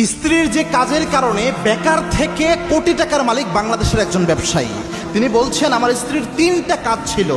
স্ত্রীর যে কাজের কারণে বেকার থেকে কোটি টাকার মালিক বাংলাদেশের একজন ব্যবসায়ী। তিনি বলছেন আমার স্ত্রীর 3টা কাজ ছিল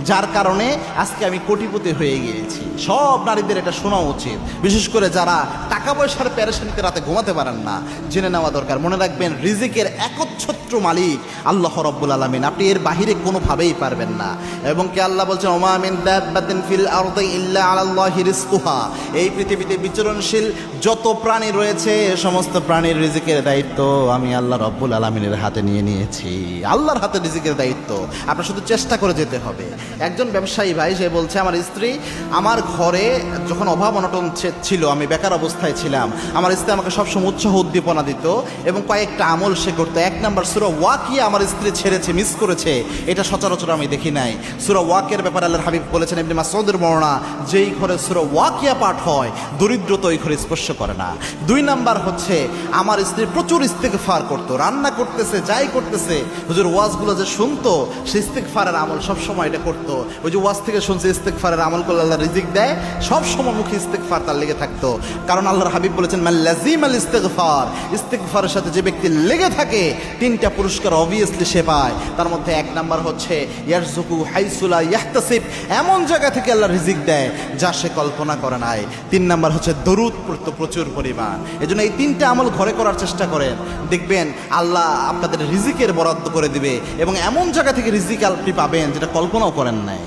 যার কারণে আজকে আমি কোটিপতি হয়ে গিয়েছি। সব নারীদের এটা শোনা উচিত, বিশেষ করে যারা টাকা পয়সার প্যারেশানিতে রাতে ঘুমাতে পারেন না, জেনে নেওয়া দরকার। মনে রাখবেন, রিজিকের একচ্ছত্র মালিক আল্লাহ রব্বুল আলামিন, আপনি এর বাহিরে কোনোভাবেই পারবেন না। এবং কে আল্লাহ বলছেন ওমা মিন দাব্বাতিন ফিল আরদি ইল্লা আলাল্লাহি রিজকুহা, এই পৃথিবীতে বিচরণশীল যত প্রাণী রয়েছে সমস্ত প্রাণীর রিজিকের দায়িত্ব আমি আল্লাহ রব্বুল আলামিনের হাতে নিয়ে নিয়েছি। আল্লাহর হাতে রিজিকের দায়িত্ব, আপনার শুধু চেষ্টা করে যেতে হবে। একজন ব্যবসায়ী ভাই সে বলছে আমার স্ত্রী আমার ঘরে যখন অভাব অনটন ছিল, আমি বেকার অবস্থায় ছিলাম, আমার স্ত্রী আমাকে সবসময় উৎসাহ উদ্দীপনা দিত এবং কয়েকটা আমল সে করতো। 1 নম্বর সূরা ওয়াকিয়া আমার স্ত্রী ছেড়েছে, মিস করেছে, এটা সচরাচর আমি দেখি নাই। সূরা ওয়াকিয়ার ব্যাপারে আল্লাহর হাবিব বলেছেন, ইবনে মাসউদের বর্ণনা, যেই ঘরে সূরা ওয়াকিয়া পাঠ হয় দরিদ্রতা ওই ঘরে স্পর্শ করে না। 2 নাম্বার হচ্ছে আমার স্ত্রী প্রচুর ইস্তেগফার করতো, রান্না করতেছে যাই করতেছে হুজুর ওয়াজগুলো যে শুনতো, সে ইস্তেগফারের আমল সবসময় এটা করতো। ওই যে ওয়াজ থেকে শুনছে ইস্তেগফারের আমল করলে আল্লাহ রিজিক দেয়, সবসময় মুখে ইস্তেগফার তার লেগে থাকতো। কারণ আল্লাহর হাবিব বলেছেন মান লাজিমাল ইস্তেগফার, ইস্তেগফারের সাথে যে ব্যক্তি লেগে থাকে 3টা পুরস্কার অবভিয়াসলি সে পায়। তার মধ্যে 1 নাম্বার হচ্ছে ইয়ারযুকু হাইসু লা ইয়াহতাসিব, এমন জায়গা থেকে আল্লাহ রিজিক দেয় যা সে কল্পনা করে নাই। 3 নাম্বার হচ্ছে দরুদ পড়তো প্রচুর পরিমাণ। এজন্য এই 3টা আমল ঘরে করার চেষ্টা করেন, দেখবেন আল্লাহ আপনাদের রিজিকের বরাদ্দ করে দিবে এবং এমন জায়গা থেকে রিজিক আপনি পাবেন যেটা কল্পনাও করেন নাই।